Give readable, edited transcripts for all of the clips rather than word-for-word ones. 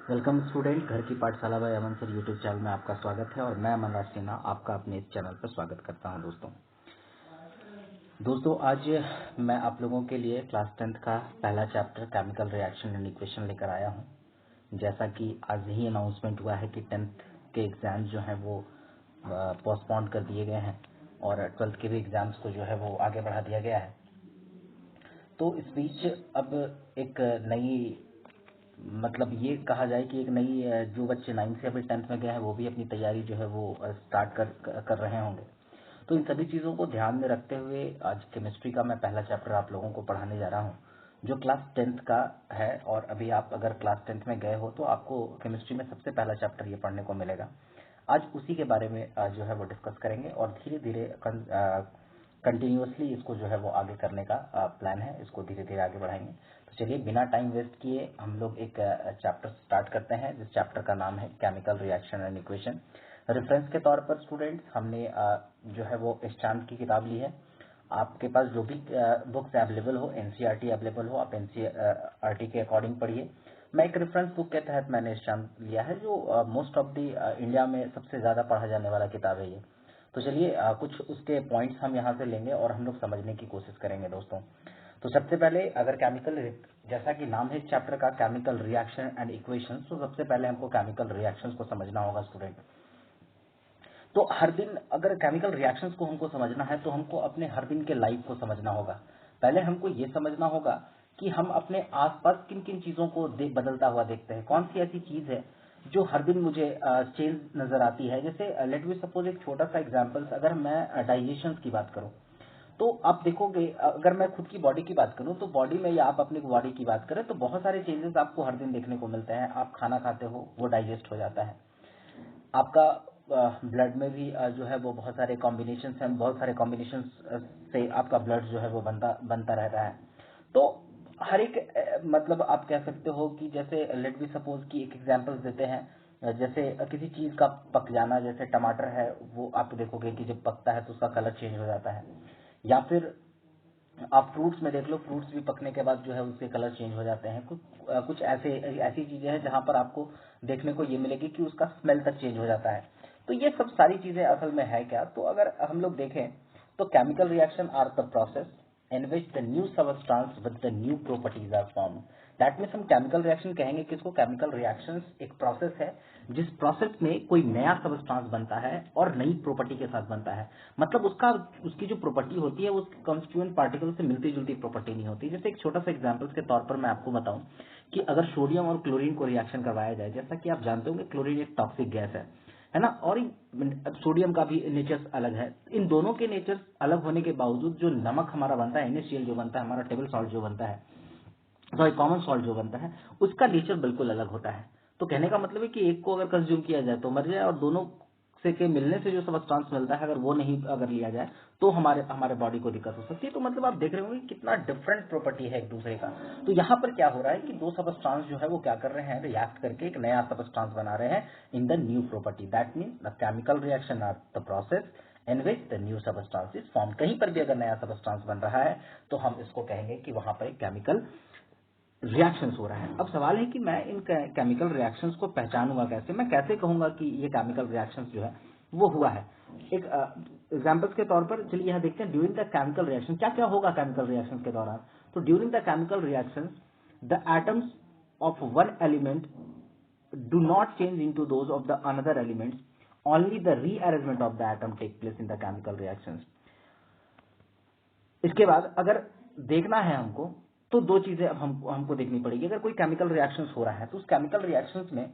Welcome student, घर की पाठशाला बाय अमन सर यूट्यूब चैनल में आपका स्वागत है और मैं अमन राज सिन्हा आपका अपने इस चैनल पर स्वागत करता हूं। दोस्तों आज मैं आप लोगों के लिए क्लास 10th का पहला chapter chemical reaction and equation लेकर आया हूं। जैसा कि आज ही अनाउंसमेंट हुआ है कि 10th के एग्जाम्स जो हैं वो पोस्टपोन कर दिए गए हैं और 12th के भी एग्जाम्स को जो है वो आगे बढ़ा दिया गया है। तो इस बीच अब एक नई मतलब ये कहा जाए कि एक नई जो बच्चे 9th से अभी 10th में गए हैं वो भी अपनी तैयारी जो है वो स्टार्ट कर रहे होंगे। तो इन सभी चीज़ों को ध्यान में रखते हुए आज केमिस्ट्री का मैं पहला चैप्टर आप लोगों को पढ़ाने जा रहा हूँ जो क्लास 10th का है। और अभी आप अगर क्लास 10th में गए हो तो आपको केमिस्ट्री में सबसे पहला चैप्टर ये पढ़ने को मिलेगा। आज उसी के बारे में जो है वो डिस्कस करेंगे और धीरे धीरे कंटिन्यूअसली इसको जो है वो आगे करने का प्लान है। इसको धीरे धीरे आगे बढ़ाएंगे। तो चलिए बिना टाइम वेस्ट किए हम लोग एक चैप्टर स्टार्ट करते हैं जिस चैप्टर का नाम है chemical reaction and equation. Reference के तौर पर स्टूडेंट्स हमने जो है वो इस्चांत की किताब ली है। आपके पास जो भी बुक्स अवेलेबल हो, एनसीईआरटी अवेलेबल हो, आप एनसीईआरटी के अकॉर्डिंग पढ़िए। मैं एक रेफरेंस बुक के तहत मैंने इस्चांत लिया है जो मोस्ट ऑफ द इंडिया में सबसे ज्यादा पढ़ा जाने वाला किताब है ये। तो चलिए कुछ उसके पॉइंट्स हम यहाँ से लेंगे और हम लोग समझने की कोशिश करेंगे दोस्तों। तो सबसे पहले अगर केमिकल, जैसा कि नाम है इस चैप्टर का केमिकल रिएक्शन एंड इक्वेशंस, तो सबसे पहले हमको केमिकल रिएक्शंस को समझना होगा स्टूडेंट। तो हर दिन अगर केमिकल रिएक्शंस को हमको समझना है तो हमको अपने हर दिन के लाइफ को समझना होगा। पहले हमको ये समझना होगा कि हम अपने आसपास किन किन चीजों को बदलता हुआ देखते हैं। कौन सी ऐसी चीज है जो हर दिन मुझे चेंज नजर आती है। जैसे लेट मी सपोज एक छोटा सा एग्जांपल, अगर मैं डाइजेशन की बात करूं तो आप देखोगे, अगर मैं खुद की बॉडी की बात करूं तो बॉडी में या आप अपनी बॉडी की बात करें तो बहुत सारे चेंजेस आपको हर दिन देखने को मिलते हैं। आप खाना खाते हो, वो डाइजेस्ट हो जाता है। आपका ब्लड में भी जो है वो बहुत सारे कॉम्बिनेशन हैं, बहुत सारे कॉम्बिनेशन से आपका ब्लड जो है वो बनता बनता रहता है। तो हर एक मतलब आप कह सकते हो कि जैसे लेट बी सपोज की एक एग्जांपल्स देते हैं। जैसे किसी चीज का पक जाना, जैसे टमाटर है वो आप देखोगे कि जब पकता है तो उसका कलर चेंज हो जाता है। या फिर आप फ्रूट्स में देख लो, फ्रूट्स भी पकने के बाद जो है उसके कलर चेंज हो जाते हैं। कुछ ऐसे ऐसी चीजें हैं जहां पर आपको देखने को ये मिलेगी कि उसका स्मेल तक चेंज हो जाता है। तो ये सब सारी चीजें असल में है क्या, तो अगर हम लोग देखें तो chemical reaction are the process in which the new substance with the new properties are form. That means हम केमिकल रिएक्शन कहेंगे किसको, केमिकल रिएक्शन एक प्रोसेस है जिस प्रोसेस में कोई नया सबस्टांस बनता है और नई प्रॉपर्टी के साथ बनता है। मतलब उसकी जो प्रॉपर्टी होती है वो उसके कॉन्स्टिट्यूएंट पार्टिकल से मिलती जुलती प्रॉपर्टी नहीं होती। जैसे एक छोटा सा एग्जांपल के तौर पर मैं आपको बताऊं कि अगर सोडियम और क्लोरीन को रिएक्शन करवाया जाए, जैसा कि आप जानते होंगे क्लोरीन एक टॉक्सिक गैस है ना, और सोडियम का भी नेचर अलग है। इन दोनों के नेचर अलग होने के बावजूद जो नमक हमारा बनता है, NaCl जो बनता है, हमारा टेबल सॉल्ट जो बनता है, सॉरी कॉमन सॉल्ट जो बनता है, उसका नेचर बिल्कुल अलग होता है। तो कहने का मतलब है कि एक को अगर कंज्यूम किया जाए तो मर जाए और दोनों से के मिलने से जो सबस्टांस मिलता है अगर वो नहीं अगर लिया जाए तो हमारे हमारे बॉडी को दिक्कत हो सकती है। तो मतलब आप देख रहे होंगे कितना डिफरेंट प्रॉपर्टी है एक दूसरे का। तो यहाँ पर क्या हो रहा है कि दो सबस्टांस जो है वो क्या कर रहे हैं, रिएक्ट करके एक नया सबस्टांस बना रहे हैं in the new property. That means the chemical reaction are the process in which the new substance is form. कहीं पर भी अगर नया सबस्टांस बन रहा है तो हम इसको कहेंगे कि वहां पर एक केमिकल रिएक्शंस हो रहा है। अब सवाल है कि मैं इन केमिकल रिएक्शंस को पहचानूंगा कैसे, मैं कैसे कहूंगा कि ये केमिकल रिएक्शंस जो है वो हुआ है। एक एग्जांपल्स के तौर पर चलिए यहाँ देखते हैं ड्यूरिंग द केमिकल रिएक्शन क्या क्या होगा केमिकल रिएक्शंस के दौरान। तो during the chemical reactions the atoms of one element do not change into those of the another elements, only the rearrangement of the atom take place in the chemical reactions. इसके बाद अगर देखना है हमको तो दो चीजें अब हमको देखनी पड़ेगी। अगर कोई केमिकल रिएक्शंस हो रहा है तो उस केमिकल रिएक्शंस में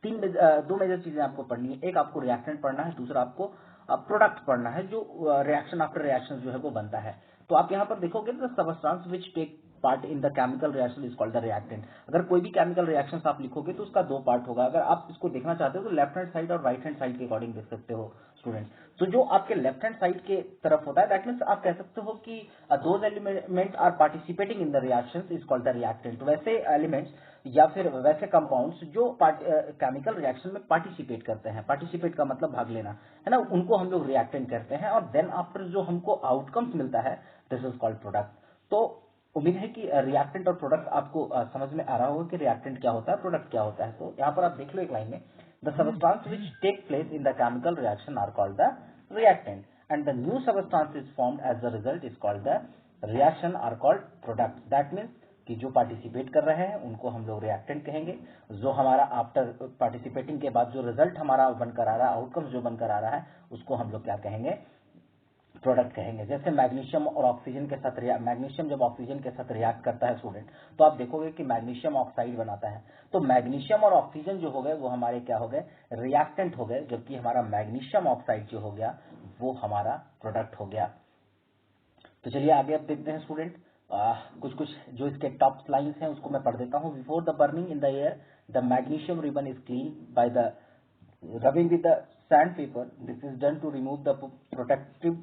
दो मेजर चीजें आपको पढ़नी है। एक आपको रिएक्टेंट पढ़ना है, दूसरा आपको प्रोडक्ट पढ़ना है जो रिएक्शन आफ्टर रिएक्शन जो है वो बनता है। तो आप यहाँ पर देखोगे the substance which take part in the chemical reaction is called the reactant. अगर कोई भी केमिकल रिएक्शन आप लिखोगे तो उसका दो पार्ट होगा। अगर आप इसको देखना चाहते हो तो लेफ्ट हैंड साइड और राइट हैंड साइड के अकॉर्डिंग देख सकते हो स्टूडेंट। तो जो आपके लेफ्ट हैंड साइड के तरफ होता है दैट मीन्स आप कह सकते हो कि those element are participating in the reactions is called the reactant. वैसे एलिमेंट्स या फिर वैसे कंपाउंड्स जो केमिकल रिएक्शन में पार्टिसिपेट करते हैं, पार्टिसिपेट का मतलब भाग लेना है ना, उनको हम लोग रिएक्टेंट कहते हैं। और देन आफ्टर जो हमको आउटकम्स मिलता है दिस इज कॉल्ड प्रोडक्ट। तो उम्मीद है कि रिएक्टेंट और प्रोडक्ट आपको समझ में आ रहा होगा कि रिएक्टेंट क्या होता है, प्रोडक्ट क्या होता है। तो यहाँ पर आप देख लो एक लाइन में, the substance which take place in the chemical reaction are called the reactant and the new substance is formed as the result is called the reaction are called product. That means कि जो participate कर रहे हैं उनको हम लोग reactant कहेंगे, जो हमारा आफ्टर पार्टिसिपेटिंग के बाद जो रिजल्ट हमारा बनकर आ रहा है, आउटकम्स जो बनकर आ रहा है, उसको हम लोग क्या कहेंगे, प्रोडक्ट कहेंगे। जैसे मैग्नीशियम और ऑक्सीजन के साथ मैग्नीशियम जब ऑक्सीजन के साथ रिएक्ट करता है स्टूडेंट, तो आप देखोगे कि मैग्नीशियम ऑक्साइड बनाता है। तो मैग्नीशियम और ऑक्सीजन जो हो गए वो हमारे क्या हो गए, रिएक्टेंट हो गए, जबकि हमारा मैग्नीशियम ऑक्साइड जो हो गया वो हमारा प्रोडक्ट हो गया। तो चलिए आगे अब देखते हैं स्टूडेंट, कुछ कुछ जो इसके टॉप लाइंस हैं उसको मैं पढ़ देता हूँ। Before the burning in the air the magnesium ribbon is clean by the rubbing with the sandpaper. This is done to remove the protective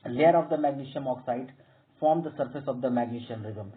layer of the magnesium oxide form the surface of the magnesium ribbon।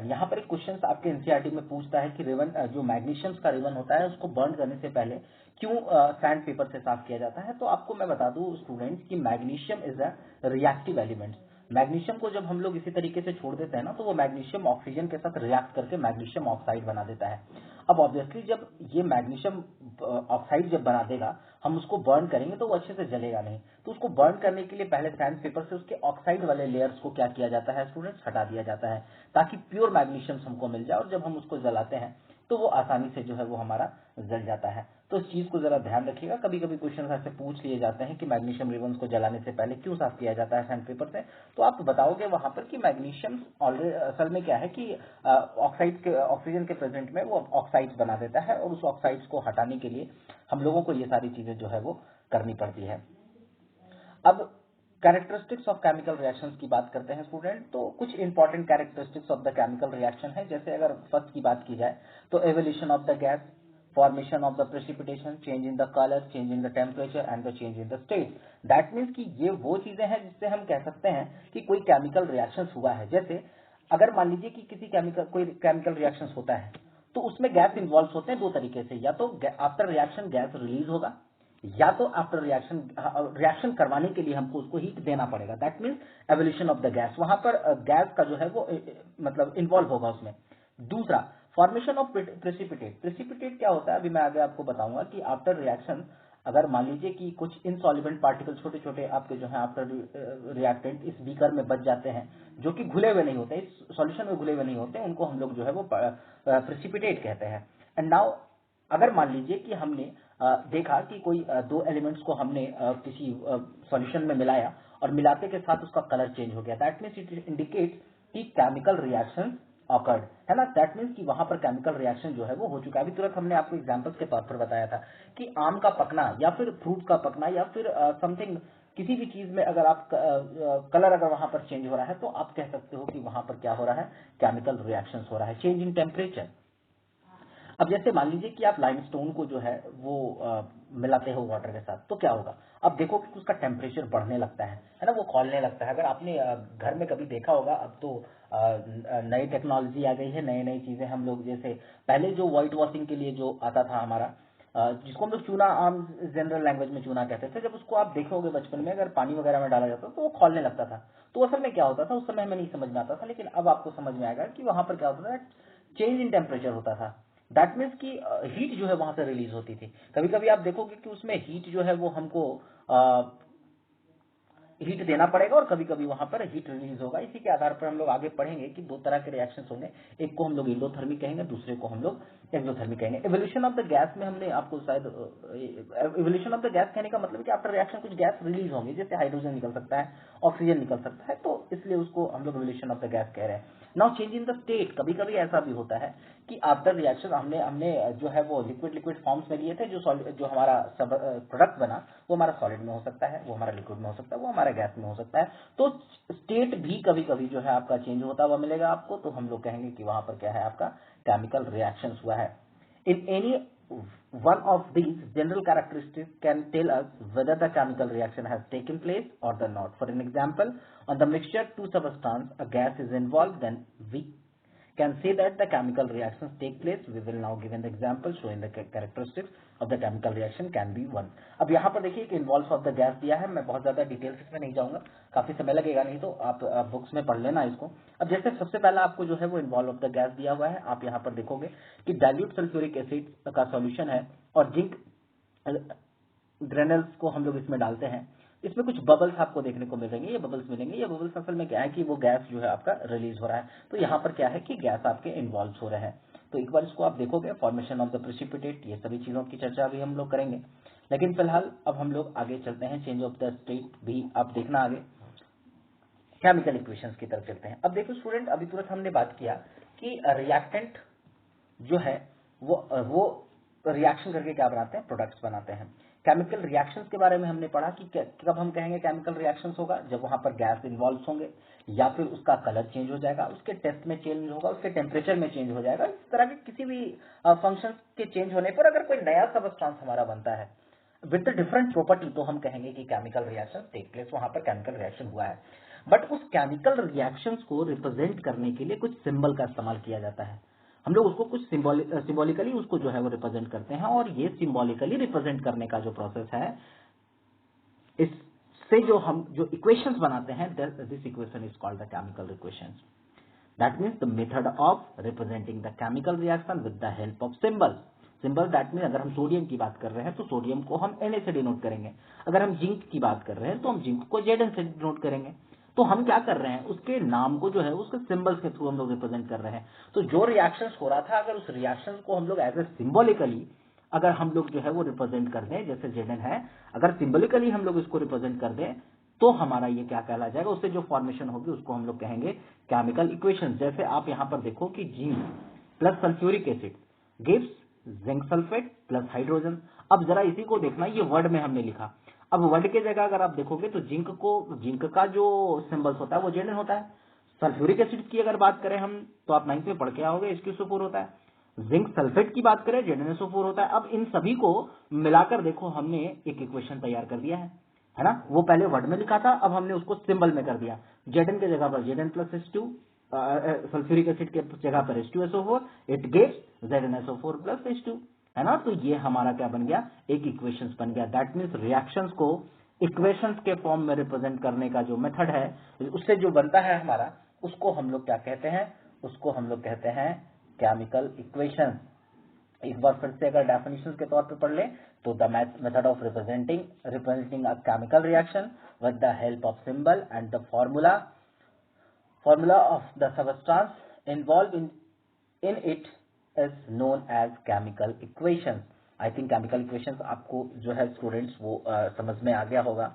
यहाँ पर एक question आपके NCERT में पूछता है कि ribbon जो magnesium का रिबन होता है उसको बर्न करने से पहले क्यों सैंड पेपर से साफ किया जाता है। तो आपको मैं बता दूं स्टूडेंट्स कि magnesium is a reactive element. Magnesium को जब हम लोग इसी तरीके से छोड़ देते हैं ना, तो वो मैग्नीशियम ऑक्सीजन के साथ रिएक्ट करके मैग्नीशियम ऑक्साइड बना देता है। अब ऑब्वियसली जब ये मैग्नीशियम ऑक्साइड जब बना देगा, हम उसको बर्न करेंगे तो वो अच्छे से जलेगा नहीं। तो उसको बर्न करने के लिए पहले सैंड पेपर से उसके ऑक्साइड वाले लेयर्स को क्या किया जाता है स्टूडेंट्स, हटा दिया जाता है, ताकि प्योर मैग्नीशियम हमको मिल जाए और जब हम उसको जलाते हैं तो वो आसानी से जो है वो हमारा जल जाता है। तो इस चीज को जरा ध्यान रखिएगा। कभी कभी क्वेश्चन ऐसे पूछ लिए जाते हैं कि मैग्नीशियम रिबन्स को जलाने से पहले क्यों साफ किया जाता है सैंड पेपर से, तो आप बताओगे वहां पर कि मैग्नीशियम ऑलरेडी असल में क्या है कि ऑक्साइड के ऑक्सीजन के प्रेजेंट में वो ऑक्साइड्स बना देता है और उस ऑक्साइड्स को हटाने के लिए हम लोगों को ये सारी चीजें जो है वो करनी पड़ती है। अब कैरेक्टरिस्टिक्स ऑफ केमिकल रिएक्शंस की बात करते हैं स्टूडेंट। तो कुछ important characteristics of the chemical reaction है। जैसे अगर फर्स्ट की बात की जाए तो evolution of the gas, formation of the precipitation, change in the colour, change in the temperature and the change in the state. That means कि ये वो चीजें हैं जिससे हम कह सकते हैं कि कोई केमिकल रिएक्शन हुआ है। जैसे अगर मान लीजिए कि किसी कोई केमिकल रिएक्शन होता है तो उसमें गैस इन्वॉल्व होते हैं दो तरीके से, या तो आफ्टर रिएक्शन गैस रिलीज होगा, या तो आफ्टर रिएक्शन करवाने के लिए हमको उसको हीट देना पड़ेगा। That means evolution of the gas, वहां पर गैस का जो है वो मतलब इन्वॉल्व होगा उसमें। दूसरा फॉर्मेशन ऑफ प्रेसिपिटेट। प्रेसिपिटेट क्या होता है अभी मैं आगे आपको बताऊंगा कि आफ्टर रिएक्शन अगर मान लीजिए कि कुछ इनसॉल्वेंट पार्टिकल छोटे छोटे आपके जो है आफ्टर रिएक्टेंट इस बीकर में बच जाते हैं, जो कि घुले हुए नहीं होते, इस सॉल्यूशन में घुले हुए नहीं होते, उनको हम लोग जो है वो प्रेसिपिटेट कहते हैं। एंड नाउ अगर मान लीजिए कि हमने देखा कि कोई दो एलिमेंट्स को हमने किसी सॉल्यूशन में मिलाया और मिलाते के साथ उसका कलर चेंज हो गया, दैट मीन्स इट इंडिकेट कि केमिकल रिएक्शन ऑकर्ड है ना। दैट मीन्स कि वहां पर केमिकल रिएक्शन जो है वो हो चुका है। अभी तुरंत हमने आपको एग्जांपल्स के तौर पर बताया था कि आम का पकना या फिर फ्रूट का पकना या फिर समथिंग किसी भी चीज में अगर आप कलर अगर वहां पर चेंज हो रहा है तो आप कह सकते हो कि वहां पर क्या हो रहा है, केमिकल रिएक्शन हो रहा है। चेंज इन टेम्परेचर, अब जैसे मान लीजिए कि आप लाइमस्टोन को जो है वो मिलाते हो वाटर के साथ, तो क्या होगा, अब देखो कि उसका टेम्परेचर बढ़ने लगता है ना, वो खौलने लगता है। अगर आपने घर में कभी देखा होगा, अब तो नई टेक्नोलॉजी आ गई है, नई नई चीजें हम लोग, जैसे पहले जो व्हाइट वॉशिंग के लिए जो आता था हमारा जिसको हम लोग चूना, आम जनरल लैंग्वेज में चूना कहते थे, जब उसको आप देखोगे बचपन में अगर पानी वगैरह में डाला जाता तो वो खौलने लगता था। तो असल में क्या होता था उस समय हमें नहीं समझ में आता था, लेकिन अब आपको समझ में आएगा कि वहां पर क्या होता था, चेंज इन टेम्परेचर होता था। दैट मीन्स कि हीट जो है वहां से रिलीज होती थी। कभी कभी आप देखोगे कि उसमें हीट जो है वो हमको हीट देना पड़ेगा और कभी कभी वहां पर हीट रिलीज होगा। इसी के आधार पर हम लोग आगे पढ़ेंगे कि दो तरह के रिएक्शंस होंगे, एक को हम लोग एंडोथर्मिक कहेंगे, दूसरे को हम लोग एक्सोथर्मिक कहेंगे। एवोल्यूशन ऑफ द गैस में हमने आपको शायद एवोल्यूशन ऑफ द गैस कहने का मतलब है कि आफ्टर रिएक्शन कुछ गैस रिलीज होंगे, जैसे हाइड्रोजन निकल सकता है, ऑक्सीजन निकल सकता है, तो इसलिए उसको हम लोग एवोल्यूशन ऑफ द गैस कह रहे हैं। Now change in the state, कभी कभी ऐसा भी होता है कि आफ्टर रिएक्शन हमने हमने जो है वो लिक्विड फॉर्म्स में लिए थे, जो हमारा प्रोडक्ट बना वो हमारा सॉलिड में हो सकता है, वो हमारा लिक्विड में हो सकता है, वो हमारा गैस में हो सकता है। तो स्टेट भी कभी कभी जो है आपका चेंज होता हुआ मिलेगा आपको, तो हम लोग कहेंगे कि वहां पर क्या है, आपका केमिकल रिएक्शन हुआ है। In any one of these general characteristics can tell us whether the chemical reaction has taken place or the not. For an example, on the mixture two substance a gas is involved, then we can say that the chemical reactions take place. We will now give an example showing the characteristics of the chemical reaction can be one. अब यहाँ पर देखिए कि involves of the gas दिया है, मैं बहुत ज्यादा डिटेल्स इसमें नहीं जाऊंगा, काफी समय लगेगा, नहीं तो आप बुक्स में पढ़ लेना इसको। अब जैसे सबसे पहला आपको जो है वो इन्वॉल्व ऑफ द गैस दिया हुआ है, आप यहाँ पर देखोगे कि डाइल्यूट सल्फ्यूरिक एसिड का सॉल्यूशन है और जिंक ग्रेनल्स को हम लोग इसमें डालते हैं। इसमें कुछ बबल्स आपको देखने को मिलेंगे, ये बबल्स मिलेंगे। ये बबल्स असल में क्या है कि वो गैस जो है आपका रिलीज हो रहा है, तो यहाँ पर क्या है कि गैस आपके इन्वॉल्व हो रहे हैं। तो एक बार इसको आप देखोगे, फॉर्मेशन ऑफ द प्रेसिपिटेट, ये सभी चीजों की चर्चा भी हम लोग करेंगे। लेकिन फिलहाल अब हम लोग आगे चलते हैं, चेंज ऑफ द स्टेट भी आप देखना आगे, केमिकल इक्वेशंस की तरफ चलते हैं। अब देखो स्टूडेंट, अभी तुरंत हमने बात किया कि रिएक्टेंट जो है वो रिएक्शन करके क्या बनाते हैं, प्रोडक्ट्स बनाते हैं। केमिकल रिएक्शंस के बारे में हमने पढ़ा कि कब हम कहेंगे केमिकल रिएक्शंस होगा, जब वहां पर गैस इन्वॉल्व होंगे या फिर उसका कलर चेंज हो जाएगा, उसके टेस्ट में चेंज होगा, उसके टेम्परेचर में चेंज हो जाएगा। इस तरह के किसी भी फंक्शन के चेंज होने पर अगर कोई नया सबस्टांस हमारा बनता है विद द डिफरेंट प्रॉपर्टी, तो हम कहेंगे कि केमिकल रिएक्शन टेक प्लेस, वहां पर केमिकल रिएक्शन हुआ है। बट उस केमिकल रिएक्शंस को रिप्रेजेंट करने के लिए कुछ सिंबल का इस्तेमाल किया जाता है। हम लोग उसको कुछ सिंबॉलिकली उसको जो है वो रिप्रेजेंट करते हैं, और ये सिंबॉलिकली रिप्रेजेंट करने का जो प्रोसेस है, इससे जो इक्वेशंस बनाते हैं, this equation is called the chemical equations. That means the method of representing the chemical reaction with the help of symbol. Symbol that mean, अगर हम सोडियम की बात कर रहे हैं तो सोडियम को हम Na से डिनोट करेंगे, अगर हम जिंक की बात कर रहे हैं तो हम जिंक को Zn से डिनोट करेंगे। तो हम क्या कर रहे हैं, उसके नाम को जो है उसके सिंबल्स के थ्रू हम लोग रिप्रेजेंट कर रहे हैं। तो जो रिएक्शंस हो रहा था, अगर उस रिएक्शंस को हम लोग एज ए सिंबॉलिकली अगर हम लोग जो है वो रिप्रेजेंट कर दें, जैसे Zn है, अगर सिंबॉलिकली हम लोग इसको रिप्रेजेंट कर दें तो हमारा ये क्या कहला जाएगा, उससे जो फॉर्मेशन होगी उसको हम लोग कहेंगे केमिकल इक्वेशन। जैसे आप यहां पर देखो कि zinc plus sulphuric acid gives zinc sulphate plus hydrogen. अब जरा इसी को देखना, ये वर्ड में हमने लिखा। अब वर्ड के जगह अगर आप देखोगे तो जिंक का जो सिंबल्स होता है वो Zn होता है। सल्फ्यूरिक एसिड की अगर बात करें हम, तो आप 9th में पढ़ के आओगे, H2SO4 होता है। जिंक सल्फेट की बात करें, ZnSO4 होता है। अब इन सभी को मिलाकर देखो, हमने एक इक्वेशन तैयार कर दिया है ना। वो पहले वर्ड में लिखा था, अब हमने उसको सिंबल में कर दिया। Zn के जगह पर Zn plus H2, sulphuric acid के जगह पर H2SO4, it gives ZnSO4 plus H2, है ना। तो ये हमारा क्या बन गया, एक इक्वेशंस बन गया। दैट मीन्स रिएक्शंस को इक्वेशंस के फॉर्म में रिप्रेजेंट करने का जो मेथड है, उससे जो बनता है हमारा, उसको हम लोग क्या कहते हैं, उसको हम लोग कहते हैं केमिकल इक्वेशन। एक बार फिर से अगर डेफिनेशन के तौर पे पढ़ लें तो the method of representing a chemical reaction with the help of symbol and the formula of the substance involved in it is known as chemical equations. I think chemical equations आपको जो है students वो समझ में आ गया होगा।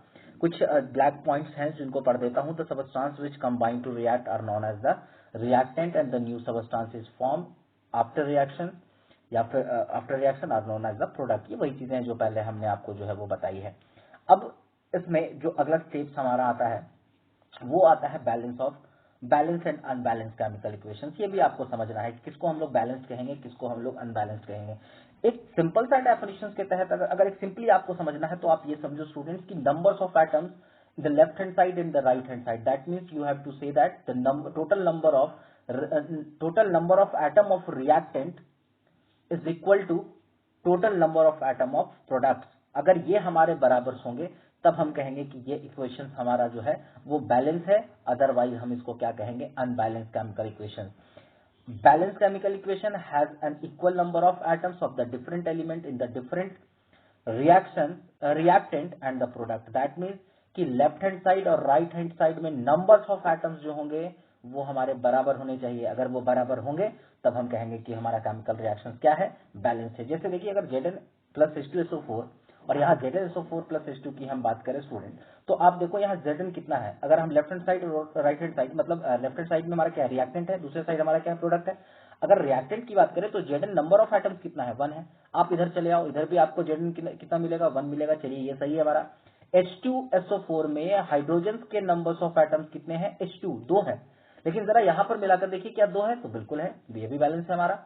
कुछ black points हैं जिनको पढ़ देता हूं। The substance which combine to react are known as the reactant and the new substance is formed after reaction या फिर after reaction are known as the product. ये वही चीजें हैं जो पहले हमने आपको जो है वो बताई है। अब इसमें जो अगला स्टेप्स हमारा आता है वो आता है balance and unbalance chemical equations. ये भी आपको समझना है कि किसको हम लोग बैलेंस कहेंगे, किसको हम लोग अनबैलेंस कहेंगे। एक सिंपल सा डेफिनेशन के तहत अगर एक सिंपली आपको समझना है तो आप ये समझो स्टूडेंट्स की numbers of atoms in the left hand side and the right hand side, that means you have to say that the total number of atom of reactant is equal to total number of atom of products. अगर ये हमारे बराबर होंगे तब हम कहेंगे कि ये इक्वेशन हमारा जो है वो बैलेंस है, अदरवाइज हम इसको क्या कहेंगे, unbalance chemical equation. Balance chemical equation has an equal number of atoms of the different element in the different reactant and the product. That means कि लेफ्ट हैंड साइड और राइट हैंड साइड में numbers of atoms जो होंगे वो हमारे बराबर होने चाहिए। अगर वो बराबर होंगे तब हम कहेंगे कि हमारा केमिकल रिएक्शन क्या है, बैलेंस है। जैसे देखिए, अगर Zn प्लस H2SO4 और यहाँ ZnSO4 प्लस H2 की हम बात करें स्टूडेंट, तो आप देखो यहाँ Zn कितना है। अगर हम लेफ्ट हैंड साइड और राइट हैंड साइड, मतलब लेफ्ट हैंड साइड में हमारा क्या रिएक्टेंट है, दूसरे साइड हमारा क्या प्रोडक्ट है। अगर रिएक्टेंट की बात करें तो Zn नंबर ऑफ एटम्स कितना है, 1 है। आप इधर चले आओ, इधर भी आपको Zn कितना मिलेगा, 1 मिलेगा। चलिए ये सही है हमारा। H2SO4 में हाइड्रोजन के नंबर्स ऑफ एटम्स कितने हैं, H2 2 है। लेकिन जरा यहां पर मिलाकर देखिए क्या 2 है, तो बिल्कुल है, ये भी बैलेंस है हमारा।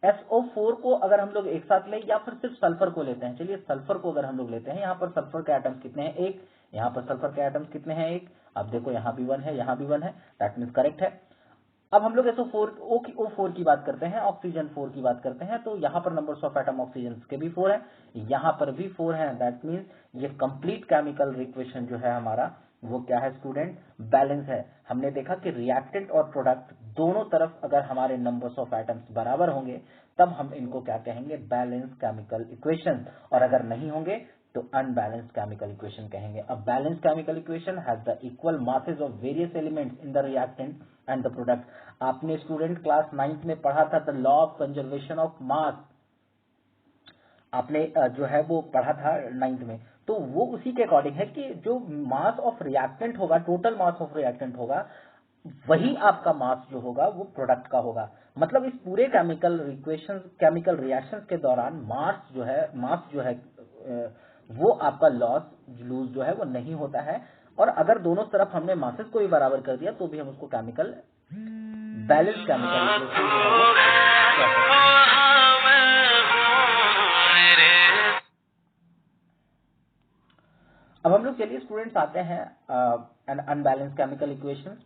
SO4 को अगर हम लोग एक साथ लें या फिर सिर्फ सल्फर को लेते हैं, चलिए सल्फर को अगर हम लोग लेते हैं, यहाँ पर सल्फर के एटम्स कितने हैं, 1। यहाँ पर सल्फर के एटम्स कितने हैं, 1। अब देखो यहाँ भी 1 है, यहाँ भी 1 है, दैट मीन्स करेक्ट है। अब हम लोग SO4 O4 की बात करते हैं, ऑक्सीजन 4 की बात करते हैं, तो यहाँ पर नंबर्स ऑफ एटम ऑक्सीजन के भी 4 है, यहाँ पर भी 4 है। दैट मीन्स ये कंप्लीट केमिकल रिएक्शन जो है हमारा वो क्या है स्टूडेंट, बैलेंस है। हमने देखा कि रिएक्टेंट और प्रोडक्ट दोनों तरफ अगर हमारे नंबर्स ऑफ एटम्स बराबर होंगे तब हम इनको क्या कहेंगे, बैलेंस केमिकल इक्वेशन, और अगर नहीं होंगे तो अनबैलेंस्ड केमिकल इक्वेशन कहेंगे। A balanced chemical equation has the equal masses of various elements in the reactant and the product. आपने स्टूडेंट क्लास 9th में पढ़ा था the law of conservation of mass, आपने जो है वो पढ़ा था 9th में, तो वो उसी के अकॉर्डिंग है कि जो मास ऑफ रिएक्टेंट होगा, टोटल मास ऑफ रिएक्टेंट होगा, वही आपका मास जो होगा वो प्रोडक्ट का होगा। मतलब इस पूरे केमिकल इक्वेशन, केमिकल रिएक्शंस के दौरान मास जो है वो आपका लूज जो है वो नहीं होता है। और अगर दोनों तरफ हमने मासेस को भी बराबर कर दिया तो भी हम उसको केमिकल बैलेंस केमिकल इक्वेशन जो है वो कह सकते हैं। अब हम लोग चलिए स्टूडेंट्स आते हैं अनबैलेंस केमिकल इक्वेशन।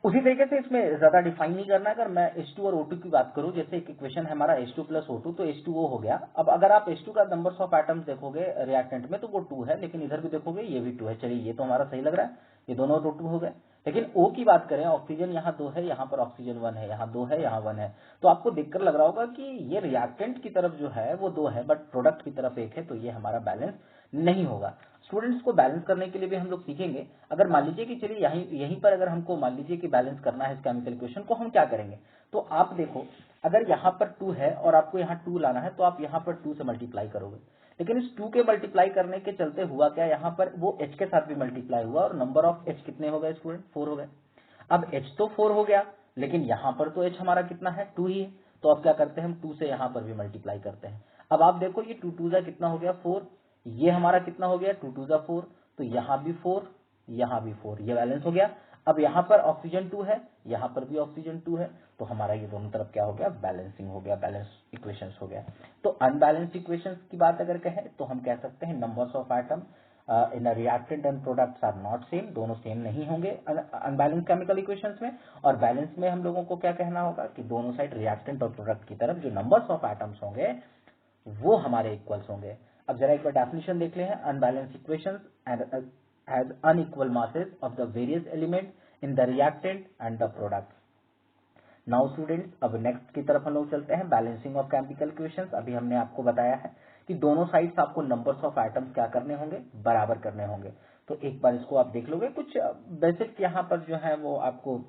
उसी तरीके से इसमें ज्यादा डिफाइन नहीं करना है। अगर मैं H2 और O2 की बात करूं, जैसे एक इक्वेशन है हमारा H2 प्लस O2, तो H2O हो गया। अब अगर आप H2 का नंबर्स ऑफ एटम्स देखोगे रिएक्टेंट में तो वो 2 है, लेकिन इधर भी देखोगे ये भी 2 है। चलिए ये तो हमारा सही लग रहा है, ये दोनों 2 हो गए। लेकिन O की बात करें, ऑक्सीजन यहाँ 2 है, यहाँ पर ऑक्सीजन 1 है, यहाँ 2 है, यहाँ 1 है, तो आपको देखकर लग रहा होगा कि ये रिएक्टेंट की तरफ जो है वो 2 है, बट प्रोडक्ट की तरफ 1 है, तो ये हमारा बैलेंस नहीं होगा। स्टूडेंट्स को बैलेंस करने के लिए भी हम लोग सीखेंगे। अगर मान लीजिए कि चलिए यहीं पर अगर हमको मान लीजिए कि बैलेंस करना है इस केमिकल इक्वेशन को, हम क्या करेंगे, तो आप देखो अगर यहाँ पर 2 है और आपको यहाँ 2 लाना है तो आप यहाँ पर 2 से मल्टीप्लाई करोगे, लेकिन इस 2 के मल्टीप्लाई करने के चलते हुआ क्या, यहाँ पर वो h के साथ भी मल्टीप्लाई हुआ और नंबर ऑफ h कितने हो गए स्टूडेंट, 4 हो गए। अब h तो 4 हो गया, लेकिन यहाँ पर तो h हमारा कितना है, 2 ही है, तो अब क्या करते हैं हम 2 से यहाँ पर भी मल्टीप्लाई करते हैं। अब आप देखो ये 2 2 जा कितना हो गया, 4, ये हमारा कितना हो गया, 2 2 जा 4, तो यहाँ भी 4, यहाँ भी 4, ये बैलेंस हो गया। अब यहाँ पर ऑक्सीजन 2 है, यहाँ पर भी ऑक्सीजन 2 है, तो हमारा ये दोनों तरफ क्या हो गया, बैलेंसिंग हो गया, बैलेंस इक्वेशंस हो गया। तो अनबैलेंस्ड इक्वेशंस की बात अगर कहें तो हम कह सकते हैं numbers of atom in reactant and products are not same, दोनों सेम नहीं होंगे अनबैलेंस केमिकल इक्वेशंस में। और बैलेंस में हम लोगों को क्या कहना होगा कि दोनों साइड रिएक्टेंट और प्रोडक्ट की तरफ जो नंबर्स ऑफ एटम्स होंगे वो हमारे इक्वल्स होंगे। अब जरा एक बार डेफिनेशन देख ले हैं, unbalance equations has unequal masses of the various element in the reactant and the product. Now students अब नेक्स्ट की तरफ हम लोग चलते हैं, बैलेंसिंग ऑफ केमिकल इक्वेशंस। अभी हमने आपको बताया है कि दोनों साइड्स आपको नंबर्स ऑफ एटम्स क्या करने होंगे, बराबर करने होंगे। तो एक बार इसको आप देख लोगे, कुछ बेसिक्स यहाँ पर जो है वो आपको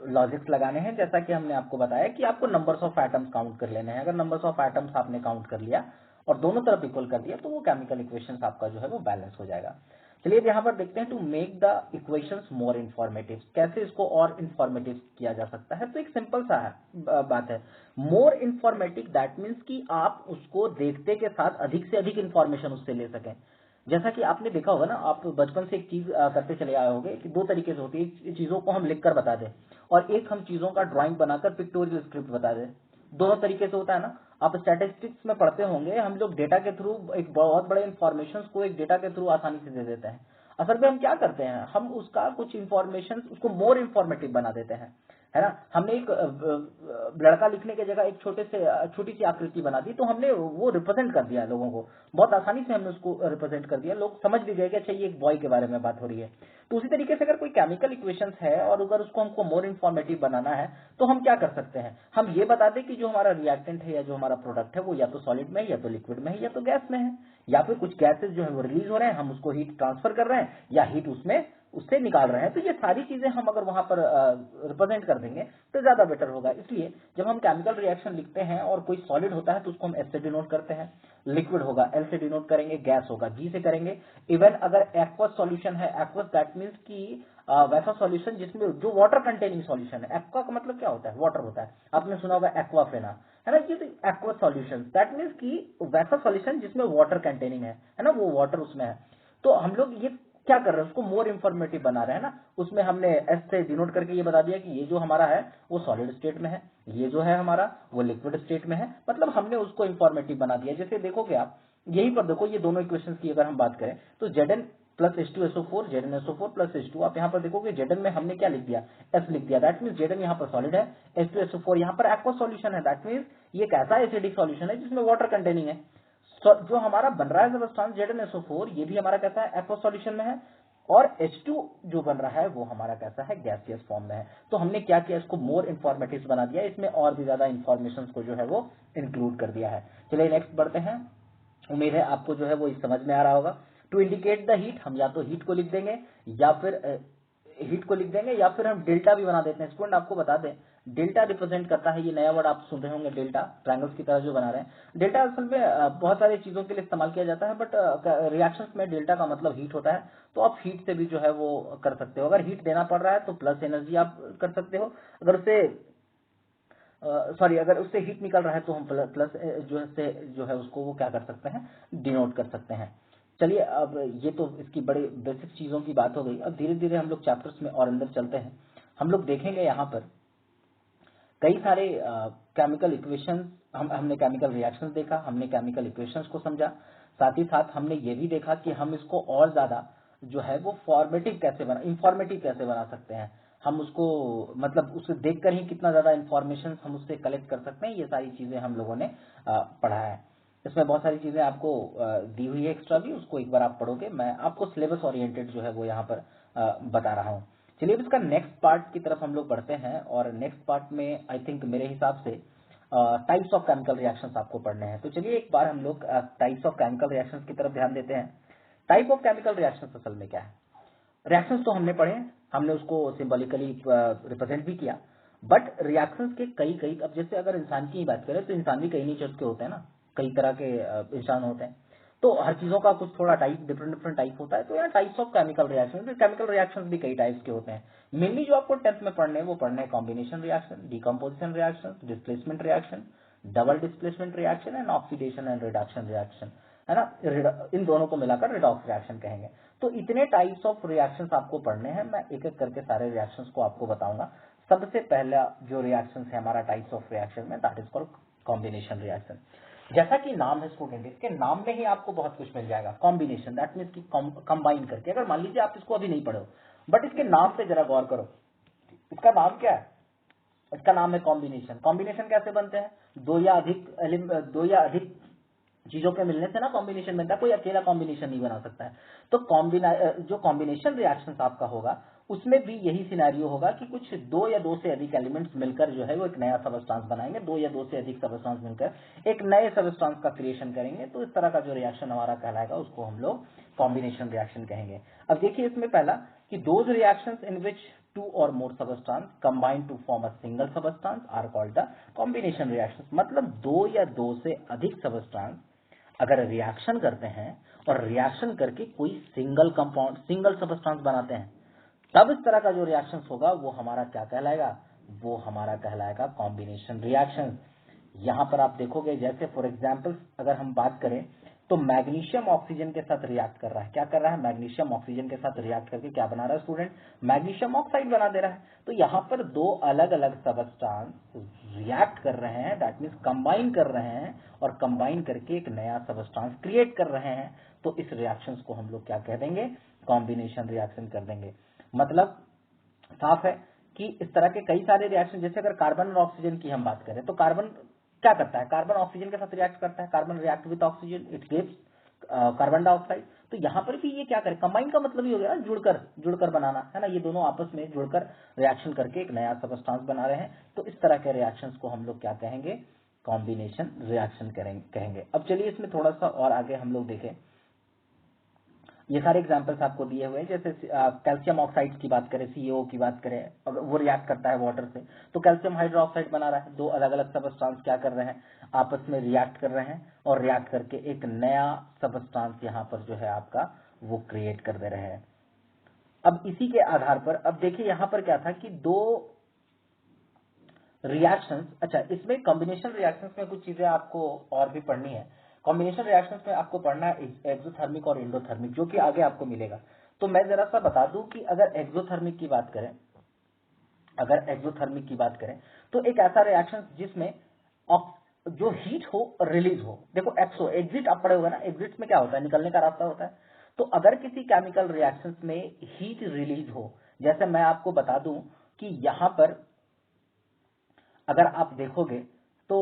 लॉजिक्स लगाने हैं। जैसा कि हमने आपको बताया कि आपको नंबर्स ऑफ एटम्स काउंट कर लेने हैं। अगर नंबर्स ऑफ एटम्स आपने काउंट कर लिया और दोनों तरफ इक्वल कर दिया तो वो केमिकल इक्वेशंस आपका जो है वो बैलेंस हो जाएगा। चलिए अब यहाँ पर देखते हैं to make the equations more informative, कैसे इसको और इंफॉर्मेटिव किया जा सकता है। तो एक सिंपल सा बात है, मोर इंफॉर्मेटिव दैट मीन्स कि आप उसको देखते के साथ अधिक से अधिक इंफॉर्मेशन उससे ले सकें। जैसा कि आपने देखा होगा ना, आप बचपन से एक चीज करते चले आए होंगे कि 2 तरीके से होती है, चीजों को हम लिखकर बता दें और एक हम चीजों का ड्राइंग बनाकर पिक्टोरियल स्क्रिप्ट बता दें। दोनों तरीके से होता है ना। आप स्टैटिस्टिक्स में पढ़ते होंगे, हम लोग डेटा के थ्रू एक बहुत बड़े इंफॉर्मेशन को एक डेटा के थ्रू आसानी से दे देते हैं। असल में हम क्या करते हैं, हम उसका कुछ इंफॉर्मेशन उसको मोर इंफॉर्मेटिव बना देते हैं, है ना। हमने एक लड़का लिखने की जगह एक छोटी सी आकृति बना दी, तो हमने वो रिप्रेजेंट कर दिया लोगों को, बहुत आसानी से हमने उसको रिप्रेजेंट कर दिया, लोग समझ भी गए कि अच्छा ये एक बॉय के बारे में बात हो रही है। तो उसी तरीके से अगर कोई केमिकल इक्वेशंस है और अगर उसको हमको मोर इंफॉर्मेटिव बनाना है तो हम क्या कर सकते हैं, हम ये बता दें कि जो हमारा रिएक्टेंट है या जो हमारा प्रोडक्ट है वो या तो सॉलिड में है, या तो लिक्विड में है, या तो गैस में है, या फिर कुछ गैसेस जो है वो रिलीज हो रहे हैं, हम उसको हीट ट्रांसफर कर रहे हैं या हीट उससे निकाल रहे हैं। तो ये सारी चीजें हम अगर वहां पर रिप्रेजेंट कर देंगे तो ज्यादा बेटर होगा। इसलिए जब हम केमिकल रिएक्शन लिखते हैं और कोई सॉलिड होता है तो उसको हम एस से डिनोट करते हैं, लिक्विड होगा एल से डिनोट करेंगे, गैस होगा जी से करेंगे। इवन अगर एक्वस सॉल्यूशन है, एक्वस दैट मीन्स कि वैसा सॉल्यूशन जिसमें जो वाटर कंटेनिंग सॉल्यूशन है। एक्वा का मतलब क्या होता है, वाटर होता है, आपने सुना होगा एक्वाफेना, है ना। ये तो एक्वस सॉल्यूशन दैट मीन्स कि वैसा सॉल्यूशन जिसमें वाटर कंटेनिंग है ना, वो वाटर उसमें है। तो हम लोग ये क्या कर रहे हैं, उसको मोर इंफॉर्मेटिव बना रहे हैं ना। उसमें हमने एस से डिनोट करके ये बता दिया कि ये जो हमारा है वो सॉलिड स्टेट में है, ये जो है हमारा वो लिक्विड स्टेट में है। मतलब हमने उसको इंफॉर्मेटिव बना दिया। जैसे देखोगे आप यहीं पर देखो, ये दोनों इक्वेशंस की अगर हम बात करें तो Zn plus H2SO4 ZnSO4 plus H2। आप यहाँ पर देखोगे Zn में हमने क्या लिख दिया, S लिख दिया, दैट मीन्स Zn यहाँ पर सॉलिड है, H2SO4 यहाँ पर एक्वा सॉल्यूशन है, दैट मीन्स ये एक ऐसा एसिडिक सॉल्यूशन है जिसमें वाटर कंटेनिंग है। जो हमारा बन रहा है सबस्टांस ZnSO4 ये भी हमारा कैसा है, एक्वा सॉल्यूशन में है, और H2 जो बन रहा है वो हमारा कैसा है, गैसियस फॉर्म में है। तो हमने क्या किया, इसको मोर इंफॉर्मेटिव बना दिया, इसमें और भी ज्यादा इंफॉर्मेशन को जो है वो इंक्लूड कर दिया है। चलिए नेक्स्ट बढ़ते हैं, उम्मीद है आपको जो है वो समझ में आ रहा होगा। टू इंडिकेट द हीट, हम या तो हीट को लिख देंगे या फिर हम डेल्टा भी बना देते हैं। स्टूडेंट आपको बता दें, डेल्टा रिप्रेजेंट करता है, ये नया वर्ड आप सुन रहे होंगे, डेल्टा, ट्रायंगल्स की तरह जो बना रहे हैं। डेल्टा असल में बहुत सारी चीजों के लिए इस्तेमाल किया जाता है, बट रिएक्शंस में डेल्टा का मतलब हीट होता है, तो आप हीट से भी जो है वो कर सकते हो। अगर हीट देना पड़ रहा है तो प्लस एनर्जी आप कर सकते हो, अगर उससे हीट निकल रहा है तो हम प्लस जो है उसको वो क्या कर सकते हैं, डिनोट कर सकते हैं। चलिए अब ये तो इसकी बड़ी बेसिक चीजों की बात हो गई। अब धीरे धीरे हम लोग चैप्टर्स में और अंदर चलते हैं। हम लोग देखेंगे यहाँ पर कई सारे केमिकल इक्वेशंस, हमने केमिकल रिएक्शंस देखा, हमने केमिकल इक्वेशंस को समझा, साथ ही साथ हमने ये भी देखा कि हम इसको और ज्यादा जो है वो इंफॉर्मेटिव कैसे बना सकते हैं। हम उसको मतलब उसे देखकर ही कितना ज्यादा इंफॉर्मेशन हम उससे कलेक्ट कर सकते हैं, ये सारी चीजें हम लोगों ने पढ़ा है। इसमें बहुत सारी चीजें आपको दी हुई है एक्स्ट्रा भी, उसको एक बार आप पढ़ोगे। मैं आपको सिलेबस ओरिएंटेड जो है वो यहाँ पर बता रहा हूँ। चलिए अब इसका नेक्स्ट पार्ट की तरफ हम लोग बढ़ते हैं, और नेक्स्ट पार्ट में आई थिंक मेरे हिसाब से टाइप्स ऑफ केमिकल रिएक्शंस आपको पढ़ने हैं। तो चलिए एक बार हम लोग टाइप्स ऑफ केमिकल रिएक्शंस की तरफ ध्यान देते हैं। टाइप ऑफ केमिकल रिएक्शंस असल में क्या है? रिएक्शंस तो हमने पढ़े, हमने उसको सिंबॉलिकली रिप्रेजेंट भी किया, बट रिएक्शंस के कई कई, अब जैसे अगर इंसान की ही बात करें तो इंसान भी कई नेचर्स के होते हैं ना, कई तरह के इंसान होते हैं, तो हर चीजों का कुछ थोड़ा टाइप डिफरेंट टाइप होता है। तो यहाँ types of chemical reaction, chemical reactions भी कई टाइप्स के होते हैं। मेनली जो आपको 10th में पढ़ने हैं वो पढ़ने हैं combination reaction, decomposition reaction, displacement reaction, double displacement reaction and oxidation and reduction reaction, है ना। इन दोनों को मिलाकर रिडॉक्स रिएक्शन कहेंगे। तो इतने टाइप्स ऑफ रिएक्शंस आपको पढ़ने हैं, मैं एक एक करके सारे रिएक्शंस को आपको बताऊंगा। सबसे पहला जो रिएक्शन है हमारा टाइप्स ऑफ रिएक्शन में, that is called combination reaction. जैसा कि नाम है स्टूडेंट, इसके नाम में ही आपको बहुत कुछ मिल जाएगा। कॉम्बिनेशन दैट मीन्स कि कंबाइन करके, अगर मान लीजिए आप इसको अभी नहीं पढ़ो, बट इसके नाम पे जरा गौर करो, इसका नाम क्या है? इसका नाम है कॉम्बिनेशन। कॉम्बिनेशन कैसे बनते हैं? दो या अधिक चीजों के मिलने से ना कॉम्बिनेशन बनता है, कोई अकेला कॉम्बिनेशन नहीं बना सकता है। तो जो कॉम्बिनेशन रिएक्शंस आपका होगा उसमें भी यही सिनेरियो होगा कि कुछ दो से अधिक एलिमेंट्स मिलकर जो है वो एक नया सबस्टांस बनाएंगे, दो से अधिक सबस्टांस मिलकर एक नए सबस्टांस का क्रिएशन करेंगे। तो इस तरह का जो रिएक्शन हमारा कहलाएगा उसको हम लोग कॉम्बिनेशन रिएक्शन कहेंगे। अब देखिए इसमें पहला कि those reactions in which two or more substance combine to form a single substance are called the combination reactions। मतलब दो या दो से अधिक सबस्टांस अगर रिएक्शन करते हैं और रिएक्शन करके कोई सिंगल सबस्टांस बनाते हैं, तब इस तरह का जो रिएक्शन होगा वो हमारा क्या कहलाएगा? वो हमारा कहलाएगा कॉम्बिनेशन रिएक्शन। यहां पर आप देखोगे, जैसे फॉर एग्जांपल अगर हम बात करें तो मैग्नीशियम ऑक्सीजन के साथ रिएक्ट कर रहा है। क्या कर रहा है? मैग्नीशियम ऑक्सीजन के साथ रिएक्ट करके क्या बना रहा है स्टूडेंट? मैग्नीशियम ऑक्साइड बना दे रहा है। तो यहाँ पर दो अलग अलग सबस्टांस रिएक्ट कर रहे हैं, दैट मीन्स कंबाइन कर रहे हैं, और कंबाइन करके एक नया सबस्टांस क्रिएट कर रहे हैं। तो इस रिएक्शन को हम लोग क्या कह देंगे? कॉम्बिनेशन रिएक्शन कर देंगे। मतलब साफ है कि इस तरह के कई सारे रिएक्शन, जैसे अगर कार्बन और ऑक्सीजन की हम बात करें तो कार्बन क्या करता है? कार्बन ऑक्सीजन के साथ रिएक्ट करता है, carbon react with oxygen, it gives carbon dioxide. तो यहाँ पर भी ये क्या करे? कंबाइन का मतलब ही हो गया जुड़कर बनाना, है ना। ये दोनों आपस में जुड़कर रिएक्शन करके एक नया सबस्टांस बना रहे हैं। तो इस तरह के रिएक्शंस को हम लोग क्या कहेंगे? कॉम्बिनेशन रिएक्शन कहेंगे। अब चलिए इसमें थोड़ा सा और आगे हम लोग देखें। ये सारे एग्जांपल्स आपको दिए हुए हैं, जैसे कैल्शियम ऑक्साइड की बात करें, CaO की बात करें, अगर वो रिएक्ट करता है वाटर से तो कैल्शियम हाइड्रोक्साइड बना रहा है। दो अलग अलग सबस्टांस क्या कर रहे हैं? आपस में रिएक्ट कर रहे हैं, और रिएक्ट करके एक नया सबस्टांस यहाँ पर जो है आपका वो क्रिएट कर दे रहे हैं। अब इसी के आधार पर अब देखिए यहाँ पर क्या था कि दो रिएक्शंस, अच्छा इसमें कॉम्बिनेशन रिएक्शंस में कुछ चीजें आपको और भी पढ़नी है। कॉम्बिनेशन रिएक्शंस में आपको पढ़ना है एक्सोथर्मिक और एंडोथर्मिक, जो कि आगे आपको मिलेगा। तो मैं जरा सा बता दूं कि अगर एक्सोथर्मिक की बात करें तो एक ऐसा रिएक्शन जिसमें जो हीट हो रिलीज हो। देखो एक्सो एग्जिट आप पढ़े होगा ना, एग्जिट में क्या होता है? निकलने का रास्ता होता है। तो अगर किसी केमिकल रिएक्शंस में हीट रिलीज हो, जैसे मैं आपको बता दूं कि यहां पर अगर आप देखोगे तो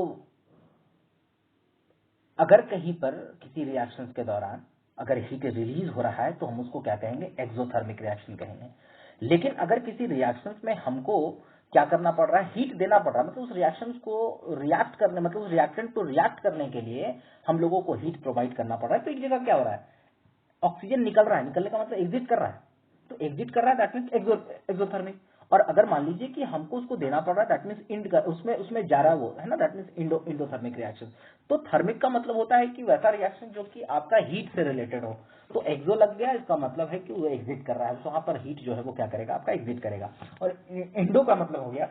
अगर कहीं पर किसी रिएक्शंस के दौरान अगर हीट रिलीज हो रहा है तो हम उसको क्या कहेंगे, एक्सोथर्मिक रिएक्शन कहेंगे। लेकिन अगर किसी रिएक्शंस में हमको क्या करना पड़ रहा है, हीट देना पड़ रहा है, मतलब उस रिएक्शन को रिएक्ट करने, मतलब उस रिएक्टेंट को रिएक्ट करने के लिए हम लोगों को हीट प्रोवाइड करना पड़ रहा है, तो एक जगह क्या हो रहा है, ऑक्सीजन निकल रहा है, निकलने का मतलब एग्जिट कर रहा है, तो एग्जिट कर रहा है दैट मीन्स एक्सोथर्मिक। और अगर मान लीजिए कि हमको उसको देना पड़ रहा है दैट मीन्स उसमें उसमें जा रहा है वो, है ना, दैट मीन्स इंडोथर्मिक रिएक्शन। तो थर्मिक का मतलब होता है कि वैसा रिएक्शन जो कि आपका हीट से रिलेटेड हो। तो एक्सो लग गया, इसका मतलब है कि वो एग्जिट कर रहा है, तो वहां पर हीट जो है वो क्या करेगा, आपका एग्जिट करेगा। और इंडो का मतलब हो गया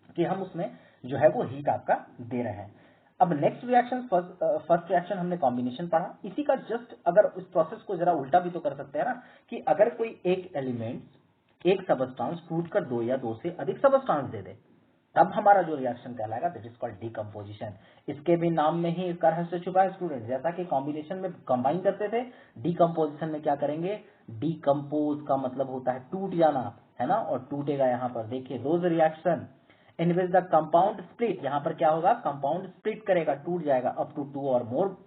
कि हम उसमें जो है वो हीट आपका दे रहे हैं। अब नेक्स्ट रिएक्शन, फर्स्ट रिएक्शन हमने कॉम्बिनेशन पढ़ा, इसी का जस्ट अगर इस प्रोसेस को जरा उल्टा भी तो कर सकते हैं ना, कि अगर कोई एक एलिमेंट, एक सबस्टांस टूट कर दो या दो से अधिक सबस्टांस दे दे, तब हमारा जो रिएक्शन कहलाएगा दैट इज कॉल्ड डीकम्पोजिशन। इसके भी नाम में ही इसका रहस्य छुपा है स्टूडेंट। जैसा कि कॉम्बिनेशन में कंबाइन करते थे, डीकम्पोजिशन में क्या करेंगे, डीकम्पोज का मतलब होता है टूट जाना, है ना, और टूटेगा। यहां पर देखिए those reaction in which the compound split, यहां पर क्या होगा, कंपाउंड स्प्लिट करेगा, टूट जाएगा अप टू 2 और more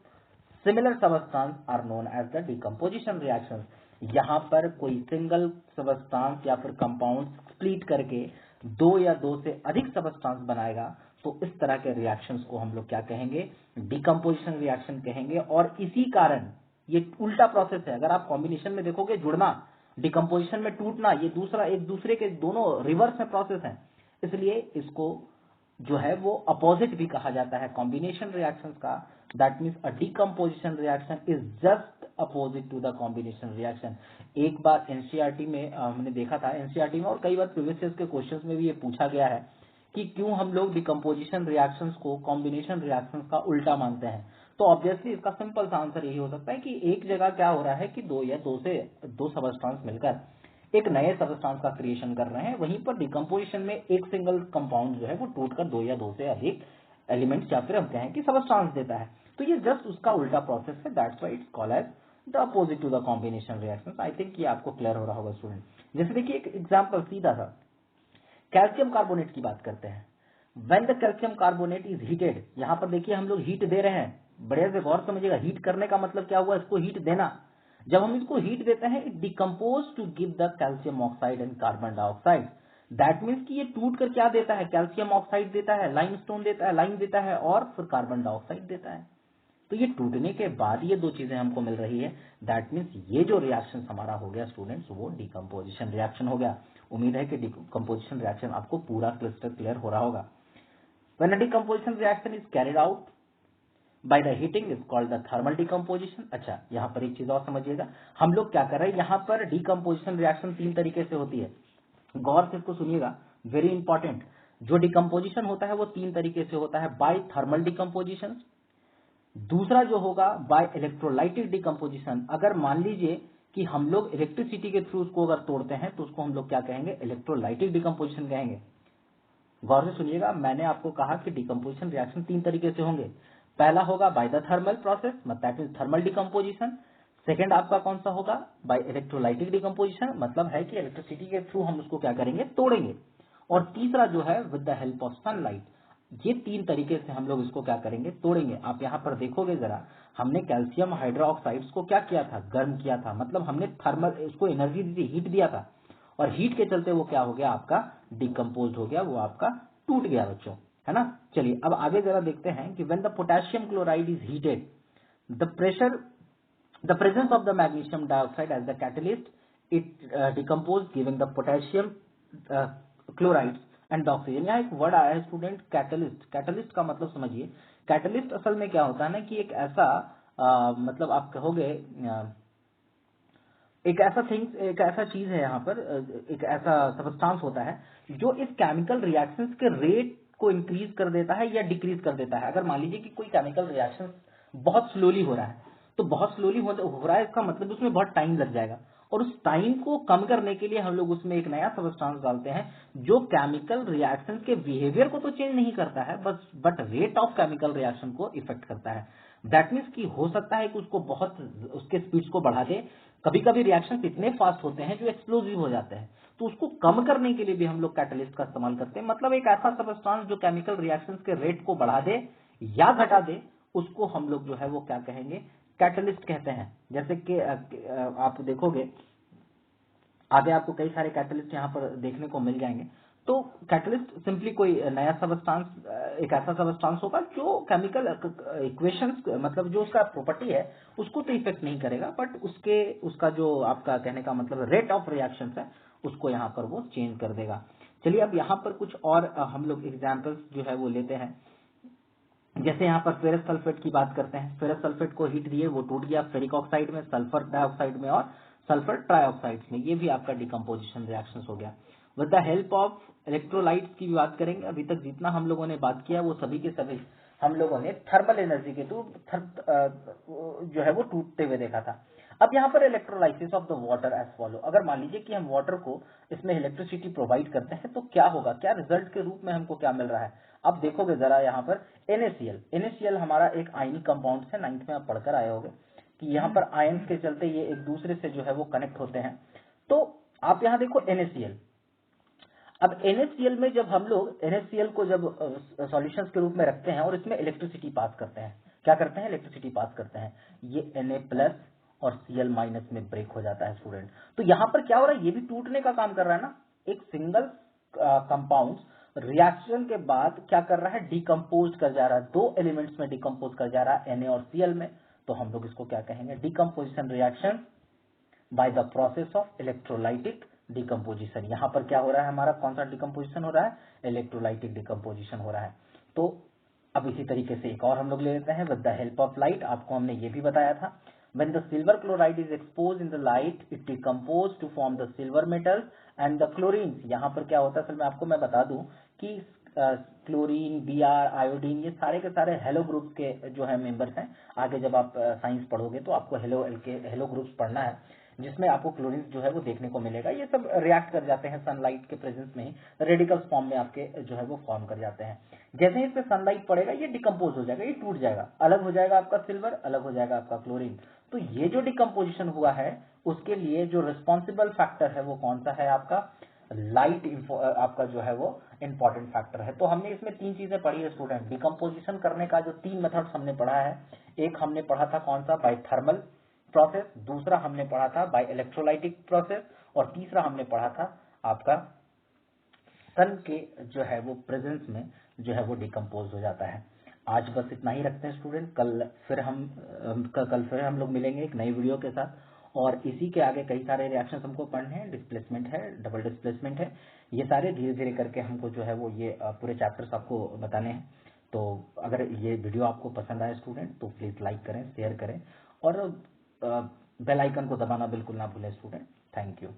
similar substance are known as the decomposition reaction. यहां पर कोई सिंगल सबस्टांस या फिर कंपाउंड स्प्लिट करके दो या दो से अधिक सबस्टांस बनाएगा, तो इस तरह के रिएक्शंस को हम लोग क्या कहेंगे, डीकम्पोजिशन रिएक्शन कहेंगे। और इसी कारण ये उल्टा प्रोसेस है, अगर आप कॉम्बिनेशन में देखोगे जुड़ना, डिकम्पोजिशन में टूटना, ये दूसरा एक दूसरे के दोनों रिवर्स में प्रोसेस है, इसलिए इसको जो है वो अपोजिट भी कहा जाता है कॉम्बिनेशन रिएक्शंस का। That means a decomposition reaction is just opposite to the combination reaction. एक बार एनसीईआरटी में हमने देखा था, एनसीईआरटी में और कई बार प्रीवियस ईयर के क्वेश्चंस में भी ये पूछा गया है कि क्यों हम लोग डिकम्पोजिशन रिएक्शंस को कॉम्बिनेशन रिएक्शंस का उल्टा मानते हैं। तो ऑब्वियसली इसका सिंपल सा आंसर यही हो सकता है कि एक जगह क्या हो रहा है कि दो या दो से दो सबस्टांस मिलकर एक नए सबस्टांस का क्रिएशन कर रहे हैं, वहीं पर डिकम्पोजिशन में एक सिंगल कंपाउंड जो है वो टूटकर दो या दो से अधिक एलिमेंट्स या फिर हम कहें कि सबस्टांस देता है। तो ये जस्ट उसका उल्टा प्रोसेस है, that's why it's called as the opposite to the combination reaction. I think ये आपको क्लियर हो रहा होगा स्टूडेंट। जैसे देखिए एक एग्जाम्पल सीधा सा, कैल्शियम कार्बोनेट की बात करते हैं। When the calcium carbonate is heated, यहां पर देखिए हम लोग हीट दे रहे हैं, बड़े से गौर समझिएगा, हीट करने का मतलब क्या हुआ, इसको हीट देना। जब हम इसको हीट देते हैं it decompose to give the calcium oxide and carbon dioxide. That means कि ये टूट कर क्या देता है, कैल्शियम ऑक्साइड देता है, लाइमस्टोन देता है, लाइम देता है और फिर कार्बन डाइऑक्साइड देता है। तो ये टूटने के बाद ये दो चीजें हमको मिल रही है, दैट मीन्स ये जो रिएक्शन हमारा हो गया स्टूडेंट्स वो डिकम्पोजिशन रिएक्शन हो गया। उम्मीद है कि डिकम्पोजिशन रिएक्शन आपको पूरा क्लिस्टर क्लियर हो रहा होगा। When a decomposition reaction is carried out by the heating is called the thermal decomposition। अच्छा यहाँ पर एक चीज और समझिएगा, हम लोग क्या कर रहे हैं, यहाँ पर डिकम्पोजिशन रिएक्शन तीन तरीके से होती है, गौर से इसको सुनिएगा, वेरी इंपॉर्टेंट। जो डिकम्पोजिशन होता है वो तीन तरीके से होता है, बाय थर्मल डिकम्पोजिशन, दूसरा जो होगा बाय इलेक्ट्रोलाइटिक डिकम्पोजिशन। अगर मान लीजिए कि हम लोग इलेक्ट्रिसिटी के थ्रू उसको अगर तोड़ते हैं तो उसको हम लोग क्या कहेंगे, इलेक्ट्रोलाइटिक डिकम्पोजिशन कहेंगे। गौर से सुनिएगा, मैंने आपको कहा कि डिकम्पोजिशन रिएक्शन तीन तरीके से होंगे। पहला होगा बाय द थर्मल प्रोसेस, मतलब थर्मल डिकम्पोजिशन। सेकेंड आपका कौन सा होगा, बाय इलेक्ट्रोलाइटिक डिकम्पोजिशन, मतलब है कि इलेक्ट्रिसिटी के थ्रू हम उसको क्या करेंगे, तोड़ेंगे। और तीसरा जो है with the help of sunlight. ये तीन तरीके से हम लोग इसको क्या करेंगे, तोड़ेंगे। आप यहाँ पर देखोगे जरा, हमने कैल्शियम हाइड्रोक्साइड्स को क्या किया था, गर्म किया था, मतलब हमने थर्मल उसको एनर्जी दी थी, हीट दिया था, और हीट के चलते वो क्या हो गया, आपका डिकम्पोज हो गया, वो आपका टूट गया बच्चों, है ना। चलिए अब आगे जरा देखते हैं कि when the potassium chloride is heated the presence of the magnesium dioxide as the catalyst it decompose giving the potassium chloride and the oxygen. यहाँ एक वर्ड आया है स्टूडेंट, कैटलिस्ट। कैटलिस्ट का मतलब समझिए, कैटलिस्ट असल में क्या होता है ना कि एक ऐसा मतलब आप कहोगे एक ऐसा चीज है यहाँ पर, एक ऐसा सबस्टांस होता है जो इस केमिकल रिएक्शंस के रेट को इंक्रीज कर देता है या डिक्रीज कर देता है। अगर मान लीजिए कि कोई केमिकल रिएक्शन बहुत स्लोली हो रहा है, तो बहुत स्लोली हो रहा है इसका मतलब उसमें बहुत टाइम लग जाएगा, और उस टाइम को कम करने के लिए हम लोग उसमें एक नया सबस्टांस डालते हैं जो केमिकल रिएक्शन के बिहेवियर को तो चेंज नहीं करता है, बस but rate of chemical reaction को इफेक्ट करता है। दैट मीन्स कि हो सकता है कि उसको बहुत उसके स्पीड्स को बढ़ा दे, कभी कभी रिएक्शंस इतने फास्ट होते हैं जो एक्सप्लोजिव हो जाते हैं, तो उसको कम करने के लिए भी हम लोग कैटलिस्ट का इस्तेमाल करते हैं। मतलब एक ऐसा सबस्टांस जो केमिकल रिएक्शंस के रेट को बढ़ा दे या घटा दे, उसको हम लोग जो है वो क्या कहेंगे, कैटलिस्ट कहते हैं। जैसे कि आप देखोगे आगे आपको कई सारे कैटलिस्ट यहाँ पर देखने को मिल जाएंगे। तो कैटलिस्ट सिंपली कोई नया सबस्टांस, एक ऐसा सबस्टांस होगा जो केमिकल इक्वेशंस, मतलब जो उसका प्रॉपर्टी है उसको तो इफेक्ट नहीं करेगा, बट उसका जो आपका कहने का मतलब रेट ऑफ रिएक्शन है उसको यहाँ पर वो चेंज कर देगा। चलिए अब यहाँ पर कुछ और हम लोग एग्जाम्पल्स जो है वो लेते हैं। जैसे यहाँ पर फेरस सल्फेट की बात करते हैं। फेरस सल्फेट को हीट दिए, वो टूट गया फेरिक ऑक्साइड में, सल्फर डाइऑक्साइड में और सल्फर ट्राइऑक्साइड में। ये भी आपका डिकम्पोजिशन रिएक्शन हो गया। With the help of electrolytes की भी बात करेंगे। अभी तक जितना हम लोगों ने बात किया वो सभी के सभी हम लोगों ने थर्मल एनर्जी के थ्रू जो है वो टूटते हुए देखा था। अब यहाँ पर electrolysis of the water as follow. अगर मान लीजिए कि हम वाटर को इसमें इलेक्ट्रिसिटी प्रोवाइड करते हैं तो क्या होगा, क्या रिजल्ट के रूप में हमको क्या मिल रहा है। अब देखोगे जरा यहाँ पर NaCl। NaCl हमारा एक आयनिक कंपाउंड है, 9th में आप पढ़कर आए होंगे कि यहाँ पर आयन्स के चलते ये एक दूसरे से जो है वो कनेक्ट होते हैं। तो आप यहाँ देखो NaCl। अब NaCl में जब हम लोग NaCl को जब सॉल्यूशंस के रूप में रखते हैं और इसमें इलेक्ट्रिसिटी पास करते हैं, क्या करते हैं, इलेक्ट्रिसिटी पास करते हैं, ये Na+ और Cl- में ब्रेक हो जाता है स्टूडेंट। तो यहाँ पर क्या हो रहा है, ये भी टूटने का काम कर रहा है ना। एक सिंगल कंपाउंड रिएक्शन के बाद क्या कर रहा है, डिकम्पोज कर जा रहा है, दो एलिमेंट्स में डिकम्पोज कर जा रहा है, Na और Cl में। तो हम लोग इसको क्या कहेंगे, decomposition reaction by the process of electrolytic decomposition. यहां पर क्या हो रहा है, हमारा कौन सा डिकम्पोजिशन हो रहा है, इलेक्ट्रोलाइटिक डिकम्पोजिशन हो रहा है। तो अब इसी तरीके से एक और हम लोग ले लेते हैं, with the help of light. आपको हमने ये भी बताया था, when the silver chloride is exposed in the light it decompose to form the silver metals and the chlorines। यहाँ पर क्या होता है, असल में आपको मैं बता दूं कि क्लोरीन, Br, आयोडीन, ये सारे के सारे हेलो ग्रुप के जो है मेंबर्स हैं। आगे जब आप साइंस पढ़ोगे तो आपको हेलो ग्रुप्स पढ़ना है, जिसमें आपको क्लोरीन जो है वो देखने को मिलेगा। ये सब रिएक्ट कर जाते हैं सनलाइट के प्रेजेंस में ही, रेडिकल्स फॉर्म में आपके जो है वो फॉर्म कर जाते हैं। जैसे ही इस पे सनलाइट पड़ेगा ये डिकम्पोज हो जाएगा, ये टूट जाएगा, अलग हो जाएगा आपका सिल्वर, अलग हो जाएगा आपका क्लोरीन। तो ये जो डिकम्पोजिशन हुआ है उसके लिए जो रिस्पॉन्सिबल फैक्टर है वो कौन सा है, आपका लाइट आपका जो है वो इंपॉर्टेंट फैक्टर है। तो हमने इसमें तीन चीजें पढ़ी है स्टूडेंट। डिकम्पोजिशन करने का जो तीन मेथड्स हमने पढ़ा है, एक हमने पढ़ा था कौन सा, बाय थर्मल प्रोसेस, दूसरा हमने पढ़ा था बाय इलेक्ट्रोलाइटिक प्रोसेस, और तीसरा हमने पढ़ा था आपका सन के जो है वो प्रेजेंस में जो है वो डिकम्पोज हो जाता है। आज बस इतना ही रखते हैं स्टूडेंट। कल फिर हम लोग मिलेंगे एक नई वीडियो के साथ, और इसी के आगे कई सारे रिएक्शन हमको पढ़ने हैं। डिस्प्लेसमेंट है, डबल डिस्प्लेसमेंट है, ये सारे धीरे धीरे करके हमको जो है वो ये पूरे चैप्टर्स आपको बताने हैं। तो अगर ये वीडियो आपको पसंद आए स्टूडेंट तो प्लीज लाइक करें, शेयर करें, और बेल आइकन को दबाना बिल्कुल ना भूलें स्टूडेंट। Thank you.